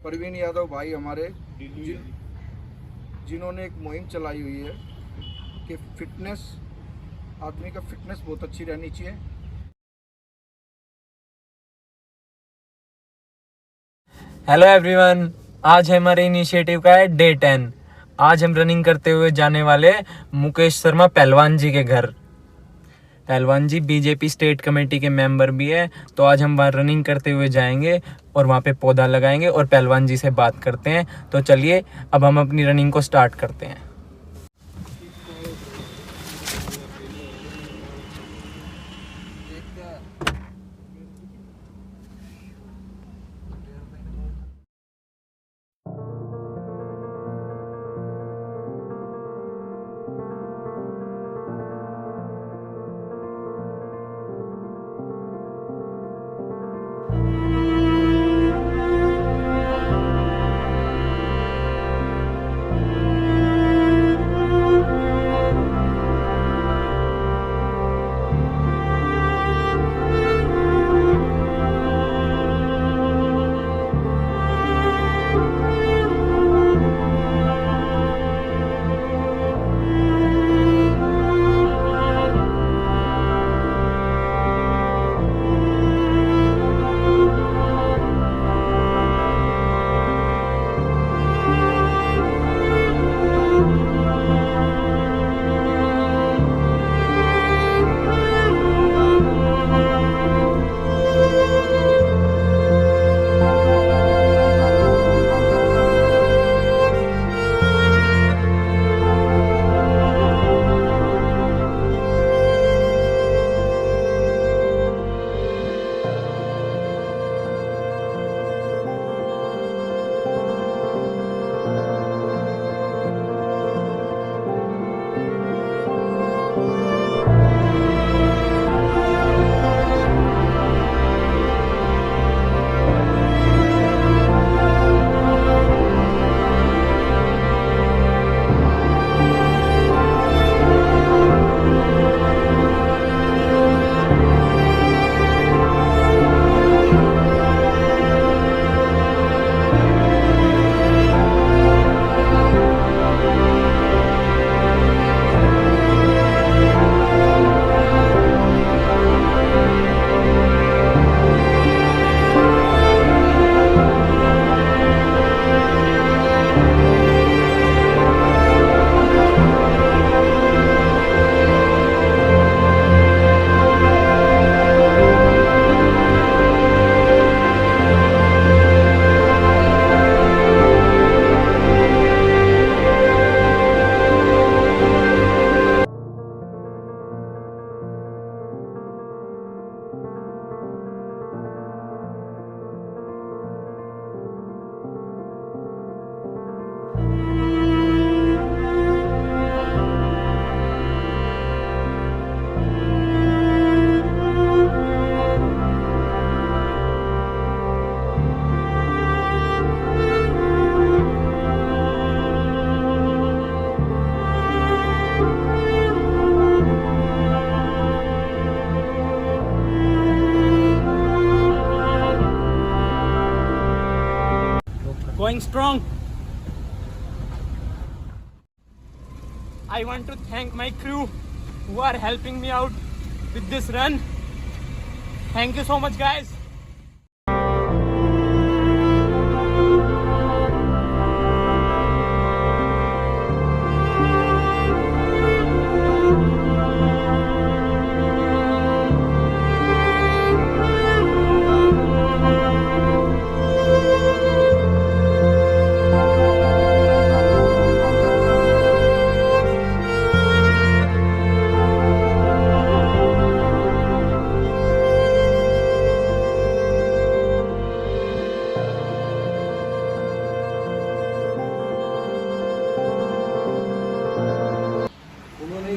प्रवीण यादव भाई हमारे जिन्होंने एक मुहिम चलाई हुई है कि फिटनेस, आदमी का फिटनेस बहुत अच्छी रहनी चाहिए। हेलो एवरीवन, आज हमारे इनिशिएटिव का है डे 10। आज हम रनिंग करते हुए जाने वाले मुकेश शर्मा पहलवान जी के घर। पहलवान जी बीजेपी स्टेट कमेटी के मेंबर भी है, तो आज हम वहाँ रनिंग करते हुए जाएंगे और वहाँ पे पौधा लगाएंगे और पहलवान जी से बात करते हैं। तो चलिए अब हम अपनी रनिंग को स्टार्ट करते हैं। Going strong. I want to thank my crew who are helping me out with this run. Thank you so much, guys.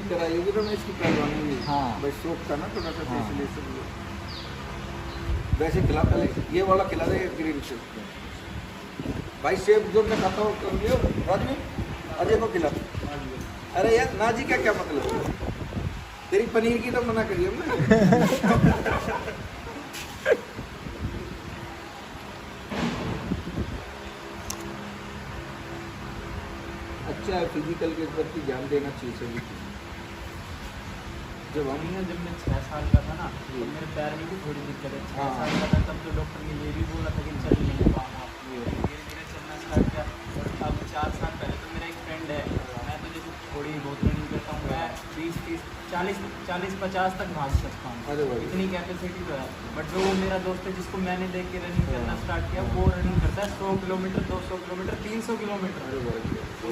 कराई होगी तो मैं इसकी पहलवानी नहीं। हाँ भाई शौक था ना थोड़ा सा, इसलिए सब वैसे खिला पहले ये वाला खिला दे ग्रीन से भाई, सेब जो मैं खाता हूँ राजू अजय को खिला। अरे यार नाजी का क्या मतलब, तेरी पनीर की तो मना करिए हमने। अच्छा है, फिजिकल के प्रति ध्यान देना चाहिए सभी को। जब हम जब मैं 6 साल का था ना तो मेरे पैर में भी थोड़ी दिक्कत है। 6 साल का था तब तो डॉक्टर ने ये भी बोला था कि चल नहीं पाऊंगा। धीरे धीरे चलना स्टार्ट किया और अब 4 साल पहले तो मेरा एक फ्रेंड है, मैं तो जैसे थोड़ी बहुत रनिंग करता हूँ, मैं 20-30-40-50 तक भाग सकता अरे हूँ, भाई। इतनी कैपेसिटी तो है। बट जो मेरा दोस्त है जिसको मैंने देख के रनिंग करना स्टार्ट किया, वो रनिंग करता है 100 किलोमीटर, 200 किलोमीटर, 300 किलोमीटर। अरे भाई,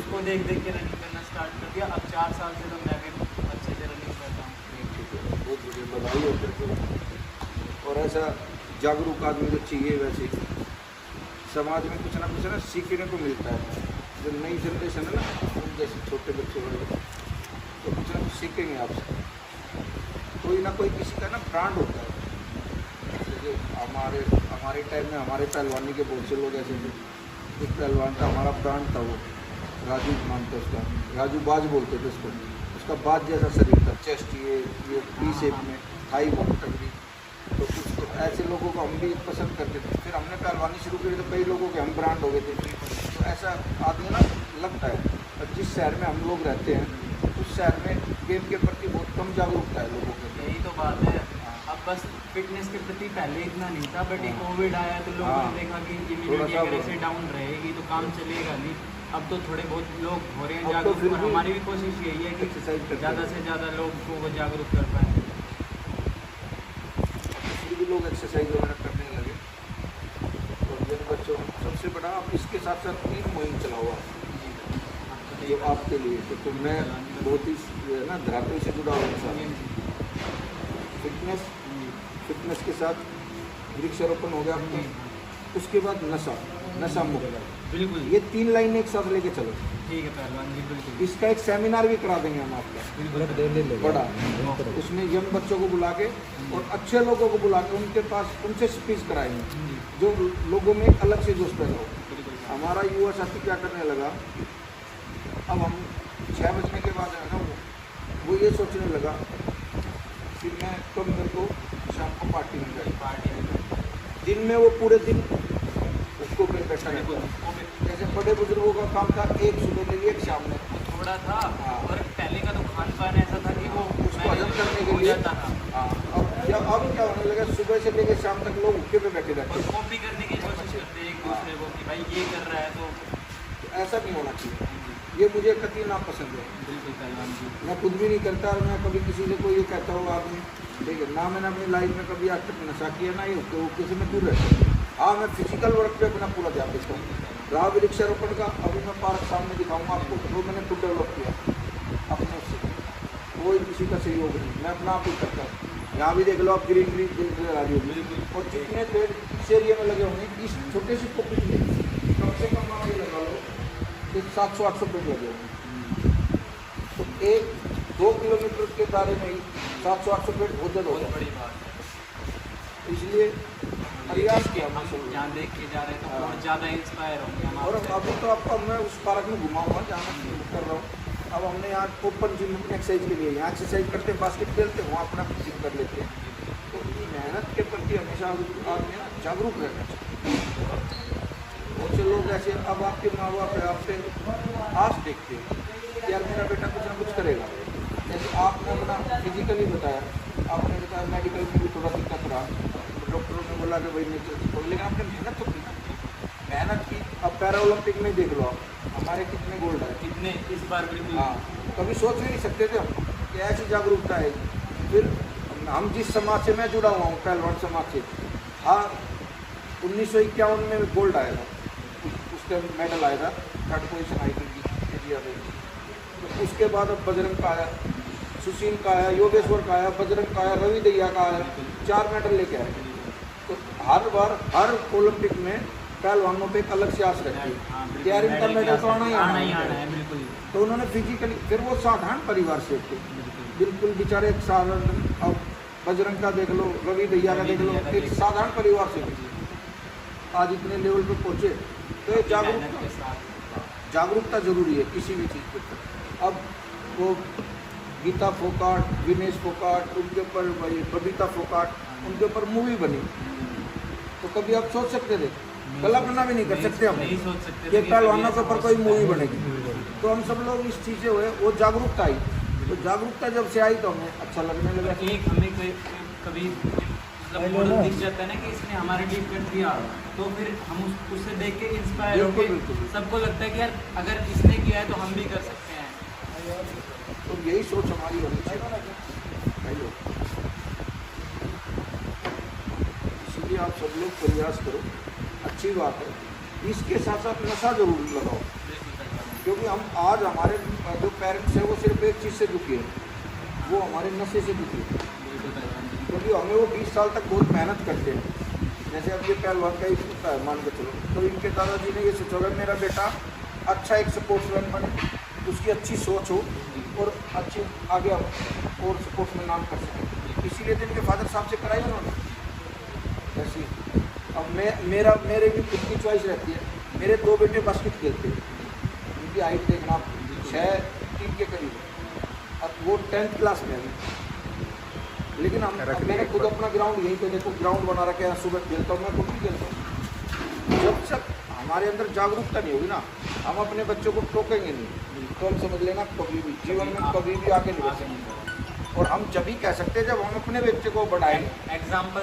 उसको देख देख के रनिंग करना स्टार्ट कर दिया। अब 4 साल से तो मैं भी अच्छे से रनिंग करता हूँ। ठीक है, बहुत बढ़िया, बधाई हो तेरे को। और ऐसा जागरूक आदमी तो चाहिए। वैसे समाज में कुछ ना सीखने को मिलता है। जो नई जनरेशन है ना, उन जैसे छोटे बच्चे वाले, तो कुछ ना कुछ सीखेंगे आपसे। कोई ना कोई किसी का ना ब्रांड होता है। जैसे हमारे टाइम में हमारे पहलवानी के बहुत से लोग ऐसे थे। एक पहलवान था, हमारा ब्रांड था वो, राजू नाम था उसका, राजू बाज बोलते थे उसको। उसका बाज जैसा शरीर था, चेस्ट ये वी शेप में, थाई बहुत तगड़ी। तो कुछ तो ऐसे लोगों को हम भी पसंद करते थे। फिर हमने पहलवानी शुरू करी तो कई लोगों के हम ब्रांड हो गए थे। तो ऐसा आदमी ना लगता है। और जिस शहर में हम लोग रहते हैं उस शहर में गेम के प्रति बहुत कम जागरूकता है लोगों के। यही तो बात है। अब बस फिटनेस के प्रति पहले इतना नहीं था, बट ये कोविड आया तो लोगों ने देखा कि इम्यूनिटी अगर ऐसे डाउन रहेगी तो काम चलेगा नहीं। अब तो थोड़े बहुत लोग हो रहे हैं अब तो जागरूक, फिर और भी हमारी भी कोशिश यही है कि एक्सरसाइज करते ज़्यादा हैं। से ज़्यादा लोग को वो जागरूक कर पाएँ। फिर भी लोग एक्सरसाइज वगैरह करने लगे। और जिन बच्चों, सबसे बड़ा आप इसके साथ साथ 3 मुहिम चलाओ आप, जो आपके लिए। तो मैं बहुत ही जो है ना धरातल से जुड़ा हुआ इंसान। फिटनेस के साथ वृक्षारोपण हो गया आपका, उसके बाद नशा मुक्त। बिल्कुल, ये 3 लाइन एक साथ लेके चलो। ठीक है पहलवान जी, बिल्कुल। इसका एक सेमिनार भी करा देंगे हम आपका बड़ा, उसमें यंग बच्चों को बुला के और अच्छे लोगों को बुला के उनके पास उनसे स्पीच कराएंगे, जो लोगों में एक अलग से जोश पैदा हो। हमारा युवा साथी क्या करने लगा, अब हम 6 बजने के बाद है ना वो ये सोचने लगा कि मैं कब मेरे को शाम को पार्टी में जाए। दिन में वो पूरे दिन उसको पे बैठा रहता है। जैसे बड़े बुजुर्गों का काम था, एक सुबह ले लिए एक शाम में। थोड़ा था। हाँ। और पहले का तो खान पान ऐसा था कि वो उसको हजम करने के हो लिए जाता था। हाँ। अब क्या होने लगा, सुबह से लेकर शाम तक लोग उठे पे बैठे रहते और हैं। कॉपी करने की कोशिश करते हैं एक दूसरे को कि भाई ये कर रहा है तो तो ऐसा नहीं होना चाहिए। ये मुझे कतई नापसंद है। बिल्कुल पहलवान जी। मैं खुद भी नहीं करता, और मैं कभी किसी से कोई ये कहता हूँ आदमी, ठीक है ना, मैंने अपनी लाइफ में कभी आज तक नशा किया ना, ये तो किसी में दूर रहता हूँ। हाँ, मैं फिजिकल वर्क पे अपना पूरा ध्यान देता हूँ। रहा वृक्षारोपण का, अभी मैं पार्क सामने दिखाऊंगा आपको, वो मैंने खुद डेवलप किया अपने से, कोई किसी का सहयोग नहीं, मैं अपना आप ही करता हूँ। यहाँ भी देख लो आप, ग्रीन नजर आ रही होगी। और जितने पेड़ इस एरिया में लगे होंगे, इस छोटे से पॉकेट में कम से कम आप ये लगा लो कि 700-800 पेड़ लगे होंगे। तो 1-2 किलोमीटर के दायरे में ही 700-800 पेड़ बहुत ज़्यादा बहुत होगा। बड़ी बात है। इसलिए प्रयास किया हम हमने। यहाँ देख के जा रहे हैं तो बहुत ज़्यादा इंस्पायर होंगे हम और आपसे। अभी तो आपको मैं उस पार्क में घुमाऊंगा जहाँ मैं कर रहा हूँ। अब हमने यहाँ ओपन जिम अपनी एक्सरसाइज के लिए, यहाँ एक्सरसाइज करते हैं, बास्केट खेलते हैं, वहाँ अपना जिम कर लेते हैं। तो मेहनत के प्रति हमेशा आदमी ना जागरूक रहना चाहिए। बहुत से लोग ऐसे, अब आपके माँ बाप है, आपसे आस देखते हैं कि यार मेरा बेटा कुछ ना कुछ करेगा। जैसे आपने अपना फिजिकली बताया, आपने बताया मेडिकल में भी थोड़ा दिक्कत रहा, डॉक्टरों ने बोला कि भाई नहीं चल सकता, लेकिन आपने मेहनत तो की ना, मेहनत की। अब पैरा ओलंपिक में देख लो आप, हमारे कितने गोल्ड है, कितने इस बार बिल्कुल। हाँ, कभी सोच भी नहीं सकते थे हम कि ऐसी जागरूकता है। फिर हम जिस समाज से मैं जुड़ा हुआ हूँ, पहलवान समाज से, हाँ, 1951 में गोल्ड आया था, उस टाइम मेडल आया था, 3rd पोजीशन आई थी इंडिया में। तो उसके बाद अब बजरंग का आया, सुशील का आया, योगेश्वर का आया, बजरंग का आया, रवि दहिया का आया, 4 मेडल लेके आए। तो हर बार हर ओलंपिक में पहलवानों पे एक अलग से आस रहती है कि यार इनका मेडल तो आना ही आना है। बिल्कुल। तो उन्होंने फिजिकली, फिर वो साधारण परिवार से थे, बिल्कुल बेचारे एक साधारण। अब बजरंग का देख लो, रवि दहिया का देख लो, एक साधारण परिवार से थे, आज इतने लेवल पे पहुँचे। तो ये जागरूकता जरूरी है किसी भी चीज़ पे। अब वो गीता फोकाट, विनेश फोकाट, उनके ऊपर भाई बबीता फोकाट, उनके ऊपर मूवी बनी। तो कभी आप सोच सकते थे, कल्पना भी नहीं कर सकते हम नहीं सोच सकते कि पहलवानों के ऊपर कोई मूवी बनेगी। तो हम सब लोग इस चीज़ से हुए, वो जागरूकता आई। तो जागरूकता जब से आई तो हमें अच्छा लगने लगा। एक हमें कभी मतलब मॉडल दिख जाता है ना कि इसने हमारे लिए कर दिया, तो फिर हम उससे देख के इंस्पायर होकर बिल्कुल। सबको सबको लगता है कि यार अगर इसने किया है तो हम भी कर सकते हैं। तो यही सोच हमारी होनी चाहिए। इसलिए आप सब लोग प्रयास करो, अच्छी बात है। इसके साथ साथ नशा जरूर लगाओ, क्योंकि हम आज हमारे जो पेरेंट्स हैं वो सिर्फ एक चीज़ से दुखी है, वो हमारे नशे से दुखी है। क्योंकि हमें वो 20 साल तक बहुत मेहनत करते हैं। जैसे अब ये पहलवान का ही होता है, मान के चलो, तो इनके दादाजी ने ये सोचा होगा मेरा बेटा अच्छा एक स्पोर्ट्समैन बने, उसकी अच्छी सोच हो और अच्छी आगे और स्पोर्ट्स में नाम कर सके, इसीलिए तो इनके फादर साहब से कराई उन्होंने। ऐसी अब मेरे भी खुद की चॉइस रहती है। मेरे 2 बेटे बास्केट खेलते हैं, उनकी हाइट देखना 6'3" के करीब, अब वो 10th क्लास में है। लेकिन मैंने खुद अपना ग्राउंड यहीं पे देखो, ग्राउंड बना रखा है, सुबह खेलता हूँ, मैं खुद भी खेलता हूँ। जब तक हमारे अंदर जागरूकता नहीं होगी ना, हम अपने बच्चों को टोकेंगे नहीं, तो हम समझ लेना कभी भी जीवन में कभी भी आगे नहीं बढ़ सकते। और हम जब ही कह सकते हैं जब हम अपने बच्चे को बढ़ाएंगे, एग्जाम्पल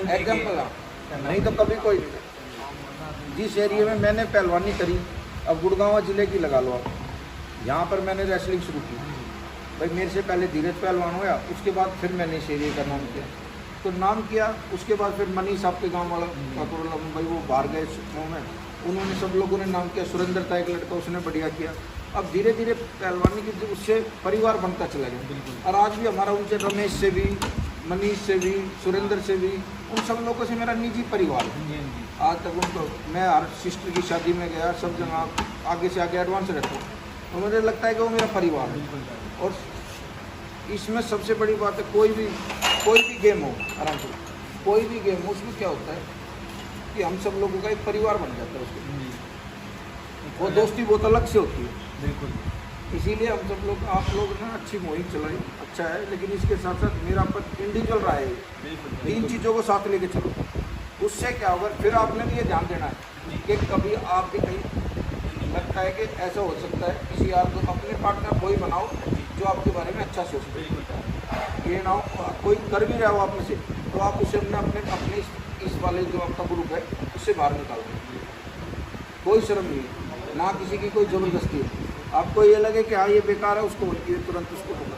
नहीं तो कभी कोई नहीं। जिस एरिया में मैंने पहलवानी करी, अब गुड़गांव जिले की लगा लो आप, यहाँ पर मैंने रेसलिंग शुरू की भाई। मेरे से पहले धीरज पहलवान हुआ, उसके बाद फिर मैंने इस एरिया का नाम किया, तो नाम किया। उसके बाद फिर मनीष साहब के गांव वाला भाई, वो बाहर गए गाँव में, उन्होंने सब लोगों ने नाम किया। सुरेंद्र था एक लड़का, उसने बढ़िया किया। अब धीरे धीरे पहलवानी की उससे परिवार बनता चला गया। और आज भी हमारा उनसे, रमेश से भी, मनीष से भी, सुरेंद्र से भी, उन सब लोगों से मेरा निजी परिवार है। आज तक उनको मैं हर सिस्टर की शादी में गया, सब जगह आगे से आगे एडवांस रहता हूँ, तो मुझे लगता है कि वो मेरा परिवार है। और इसमें सबसे बड़ी बात है, कोई भी गेम हो, आराम से कोई भी गेम हो, उसमें क्या होता है कि हम सब लोगों का एक परिवार बन जाता है उसके। वो दोस्ती बहुत अलग से होती है। बिल्कुल। इसीलिए हम सब लोग, आप लोग ना अच्छी मुहिम चलाई, अच्छा है। लेकिन इसके साथ साथ मेरा इंडिविजुअल रहा है, 3 चीज़ों को साथ लेके चलो। उससे क्या होगा, फिर आपने भी ये ध्यान देना है कि कभी आप भी कहीं लगता है कि ऐसा हो सकता है, किसी यार को अपने पार्टनर कोई बनाओ जो आपके बारे में अच्छा सोचते। ये ना हो कोई कर भी रहा हो आप में से, तो आप उसे अपने इस वाले जो आपका ग्रुप है उससे बाहर निकाल दो। कोई शर्म नहीं है, ना किसी की कोई ज़बरदस्ती है। आपको ये लगे कि हाँ ये बेकार है, उसको तुरंत उसको पकड़ो।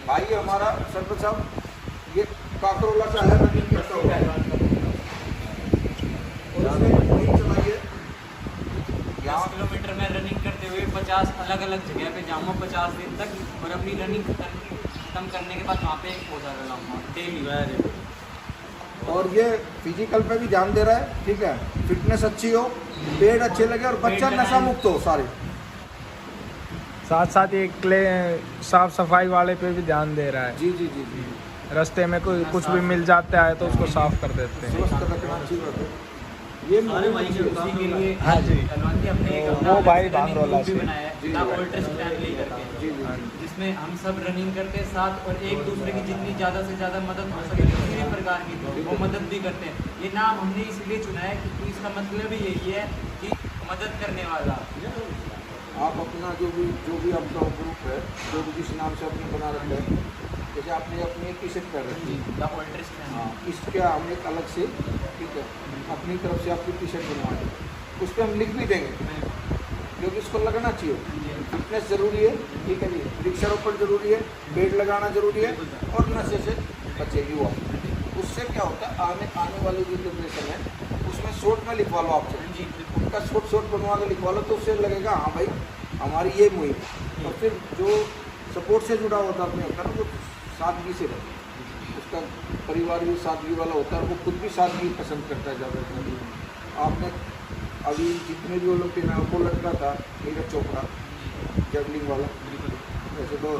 भाई हमारा सरपंच साहब ये काकरोला का है, रनिंग करता होगा, और उसमें वही चलाइए। 10 किलोमीटर में रनिंग करते हुए 50 अलग अलग जगह पे जाऊँगा 50 दिन तक, और अपनी रनिंग खत्म करने के बाद वहाँ पे एक पौधा लगाऊंगा डेली। और ये फिजिकल पे भी ध्यान दे रहा है, ठीक है, फिटनेस अच्छी हो, पेट अच्छे लगे और बच्चा नशा मुक्त हो सारे। साथ साथ ये साफ सफाई वाले पे भी ध्यान दे रहा है। जी जी जी जी, रास्ते में कोई कुछ भी मिल जाता है तो उसको साफ कर देते हैं। स्वस्थ रखना अच्छी बात है। ये उसी के लिए हाँ जी। पहलवान जी हमने एक वो भाई अपना भांगरोला running group भी से। बनाया जी, है, जी। अल्ट्रा स्टैंड लेकर के, जी जी, जिसमें हम सब रनिंग करते हैं साथ, और एक दूसरे की जितनी ज़्यादा से ज़्यादा मदद हो सके किसी भी प्रकार की वो मदद भी करते हैं। ये नाम हमने इसलिए चुना है क्योंकि इसका मतलब ही यही है कि मदद करने वाला। आप अपना जो भी आपका ग्रुप है, जो भी जिस नाम से आपने बना रखा है, जैसे आपने अपनी एक टी-शर्ट कर रखी है, द अल्ट्रा स्टैंड। हाँ, इसके हम एक अलग से, ठीक है, अपनी तरफ से आपकी टी-शर्ट बनवाएं, उस पर हम लिख भी देंगे, क्योंकि इसको लगना चाहिए। फिटनेस ज़रूरी है, ठीक है जी, वृक्षारोपण ज़रूरी है, पेड़ लगाना ज़रूरी है, और नशे से बचेगी वो। उससे क्या होता है, आने वाली जो जनरेशन है उसमें शॉर्ट में लिखवा लो आपसे, जी उनका शॉर्ट बनवा के लिखवा लो, तो उससे लगेगा हाँ भाई हमारी ये मुहिम। और फिर जो सपोर्ट से जुड़ा होता है होता है ना, वो सादगी से रहता है, उसका परिवार भी सादगी वाला होता है, वो खुद भी सादगी पसंद करता है ज़्यादा। आपने अभी जितने भी ओलंपिक में वो लड़का था नीरज चोपड़ा, जेवलिंग वाला, वैसे तो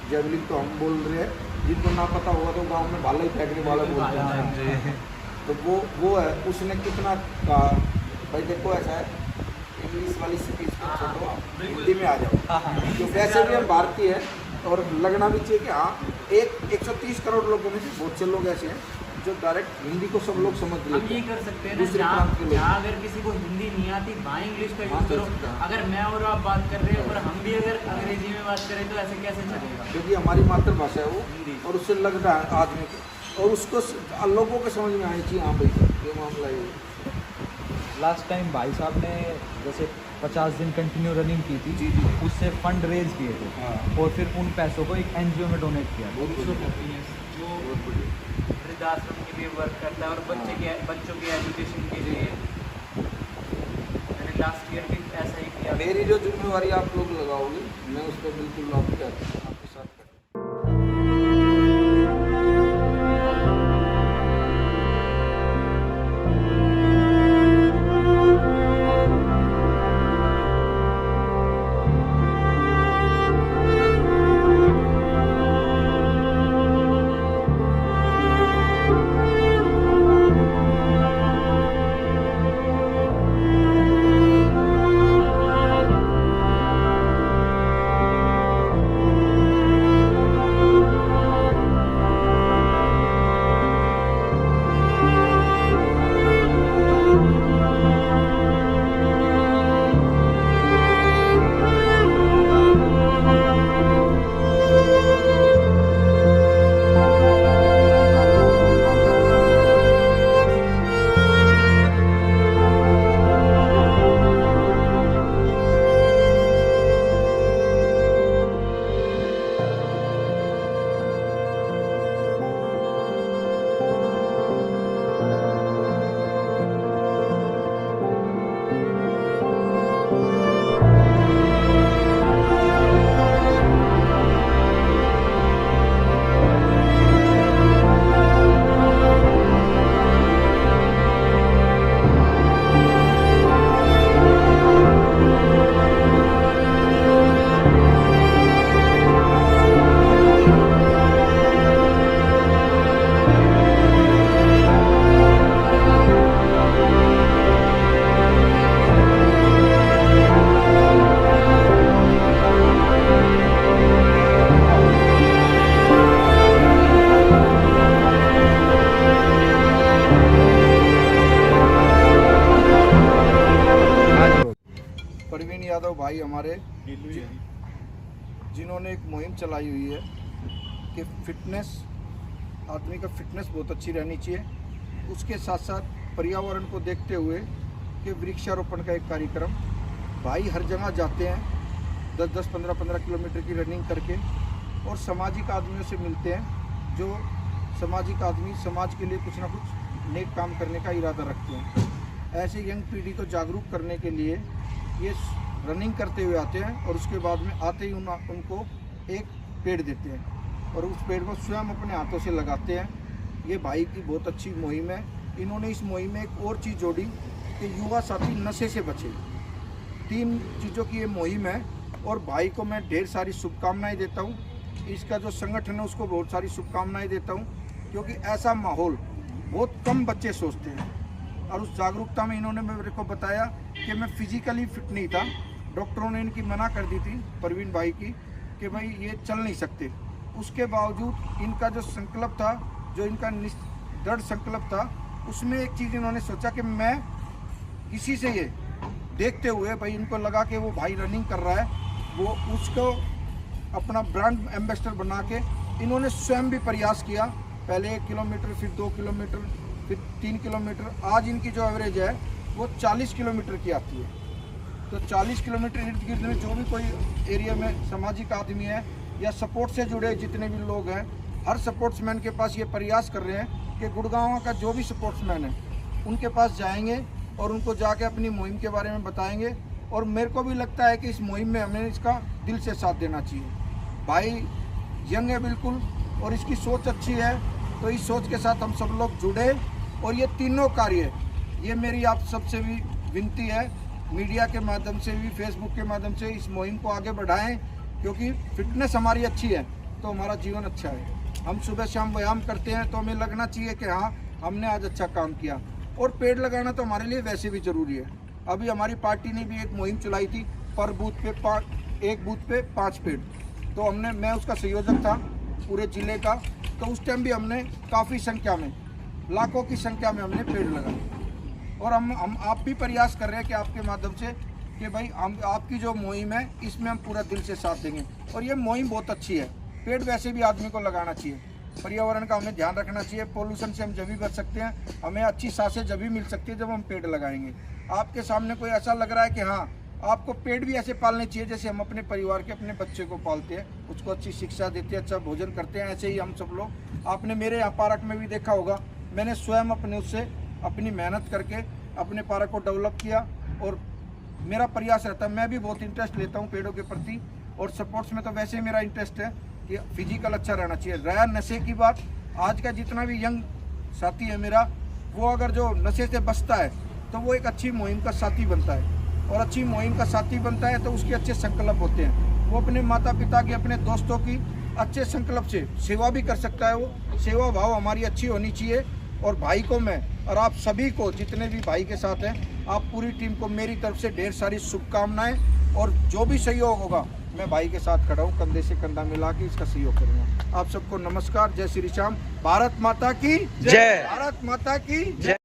जेवलिंग तो हम बोल रहे हैं, जिनको ना पता होगा तो गांव में भाला ही फेंकने वाला बोलते हैं। तो वो है, उसने कितना कहा भाई देखो ऐसा है, इंग्लिश वाली स्पीच को छोड़ो, हिंदी में आ जाओ, जो वैसे भी हम भारतीय हैं, और लगना भी चाहिए कि हाँ 130 करोड़ लोगों में से बहुत से लोग ऐसे हैं जो डायरेक्ट हिंदी को सब लोग समझ हम लेते ये हैं। कर सकते हैं ना, दूसरे प्रांत के लोग। जहाँ अगर किसी को हिंदी नहीं आती वहाँ इंग्लिश का हाँ, यूज चल करो। सकता है। अगर मैं और आप बात कर रहे हैं और हम भी अगर अंग्रेजी में बात करें तो ऐसे कैसे चलेगा? क्योंकि हमारी मातृभाषा है वो, हिंदी। और उससे लग रहा है आदमी को, और उसको लोगों को समझ में आनी चाहिए। हाँ भाई ये मामला है। लास्ट टाइम भाई साहब ने जैसे 50 दिन कंटिन्यू रनिंग की थी, जी जी। उससे फंड रेज किए थे हाँ और फिर उन पैसों को एक एनजीओ में डोनेट किया। बहुत बढ़िया, जो बहुत बढ़िया। वृद्धाश्रम के लिए वर्क करता है और बच्चों की एजुकेशन के लिए मैंने लास्ट ईयर भी ऐसा ही किया। मेरी जो जिम्मेवारी आप लोग लगाओगे मैं उस पर बिल्कुल आपके साथ करूँ। प्रवीण यादव भाई हमारे जिन्होंने एक मुहिम चलाई हुई है कि फिटनेस, आदमी का फिटनेस बहुत अच्छी रहनी चाहिए। उसके साथ साथ पर्यावरण को देखते हुए कि वृक्षारोपण का एक कार्यक्रम भाई हर जगह जाते हैं, 10-10, 15-15 किलोमीटर की रनिंग करके, और सामाजिक आदमियों से मिलते हैं जो सामाजिक आदमी समाज के लिए कुछ ना कुछ नेक काम करने का इरादा रखते हैं। ऐसे यंग पीढ़ी को जागरूक करने के लिए ये रनिंग करते हुए आते हैं, और उसके बाद में आते ही उनको एक पेड़ देते हैं और उस पेड़ को स्वयं अपने हाथों से लगाते हैं। ये भाई की बहुत अच्छी मुहिम है। इन्होंने इस मुहिम में एक और चीज़ जोड़ी कि युवा साथी नशे से बचे। 3 चीज़ों की ये मुहिम है, और भाई को मैं ढेर सारी शुभकामनाएं देता हूँ। इसका जो संगठन है उसको बहुत सारी शुभकामनाएं देता हूँ, क्योंकि ऐसा माहौल बहुत कम बच्चे सोचते हैं। और उस जागरूकता में इन्होंने मेरे को बताया कि मैं फिजिकली फिट नहीं था, डॉक्टरों ने इनकी मना कर दी थी प्रवीण भाई की कि भाई ये चल नहीं सकते। उसके बावजूद इनका जो संकल्प था, जो इनका दृढ़ संकल्प था, उसमें एक चीज़ इन्होंने सोचा कि मैं किसी से ये देखते हुए भाई इनको लगा कि वो भाई रनिंग कर रहा है, वो उसको अपना ब्रांड एम्बेसडर बना के इन्होंने स्वयं भी प्रयास किया। पहले 1 किलोमीटर, फिर 2 किलोमीटर, फिर 3 किलोमीटर। आज इनकी जो एवरेज है वो 40 किलोमीटर की आती है। तो 40 किलोमीटर इर्द गिर्द में जो भी कोई एरिया में सामाजिक आदमी है या सपोर्ट से जुड़े जितने भी लोग हैं, हर सपोर्ट्समैन के पास ये प्रयास कर रहे हैं कि गुड़गांव का जो भी सपोर्ट्समैन है उनके पास जाएंगे और उनको जाके अपनी मुहिम के बारे में बताएंगे। और मेरे को भी लगता है कि इस मुहिम में हमें इसका दिल से साथ देना चाहिए। भाई यंग है बिल्कुल, और इसकी सोच अच्छी है, तो इस सोच के साथ हम सब लोग जुड़े और ये तीनों कार्य, ये मेरी आप सबसे भी विनती है, मीडिया के माध्यम से भी, फेसबुक के माध्यम से इस मुहिम को आगे बढ़ाएं, क्योंकि फिटनेस हमारी अच्छी है तो हमारा जीवन अच्छा है। हम सुबह शाम व्यायाम करते हैं तो हमें लगना चाहिए कि हाँ हमने आज अच्छा काम किया। और पेड़ लगाना तो हमारे लिए वैसे भी ज़रूरी है। अभी हमारी पार्टी ने भी एक मुहिम चलाई थी, पर बूथ पे एक बूथ पे 5 पेड़, तो मैं उसका संयोजक था पूरे ज़िले का। तो उस टाइम भी हमने काफ़ी संख्या में लाखों की संख्या में हमने पेड़ लगाए। और हम आप भी प्रयास कर रहे हैं कि आपके माध्यम से कि भाई हम आपकी जो मुहिम है इसमें हम पूरा दिल से साथ देंगे। और ये मुहिम बहुत अच्छी है। पेड़ वैसे भी आदमी को लगाना चाहिए, पर्यावरण का हमें ध्यान रखना चाहिए। पोल्यूशन से हम जब भी बच सकते हैं, हमें अच्छी सांसें जब भी मिल सकती है जब हम पेड़ लगाएंगे। आपके सामने कोई ऐसा लग रहा है कि हाँ आपको पेड़ भी ऐसे पालने चाहिए जैसे हम अपने परिवार के अपने बच्चे को पालते हैं, उसको अच्छी शिक्षा देते हैं, अच्छा भोजन करते हैं, ऐसे ही हम सब लोग। आपने मेरे यहाँ पार्क में भी देखा होगा, मैंने स्वयं अपने उससे अपनी मेहनत करके अपने पार्क को डेवलप किया। और मेरा प्रयास रहता है, मैं भी बहुत इंटरेस्ट लेता हूँ पेड़ों के प्रति। और स्पोर्ट्स में तो वैसे ही मेरा इंटरेस्ट है कि फिजिकल अच्छा रहना चाहिए। रहा नशे की बात, आज का जितना भी यंग साथी है मेरा, वो अगर जो नशे से बचता है तो वो एक अच्छी मुहिम का साथी बनता है। और अच्छी मुहिम का साथी बनता है तो उसके अच्छे संकल्प होते हैं। वो अपने माता पिता की, अपने दोस्तों की अच्छे संकल्प से सेवा भी कर सकता है। वो सेवा भाव हमारी अच्छी होनी चाहिए। और भाई को मैं और आप सभी को, जितने भी भाई के साथ हैं, आप पूरी टीम को मेरी तरफ से ढेर सारी शुभकामनाएं। और जो भी सहयोग होगा मैं भाई के साथ खड़ा हूँ, कंधे से कंधा मिला के इसका सहयोग करूँगा। आप सबको नमस्कार, जय श्री श्याम, भारत माता की जय, भारत माता की जय।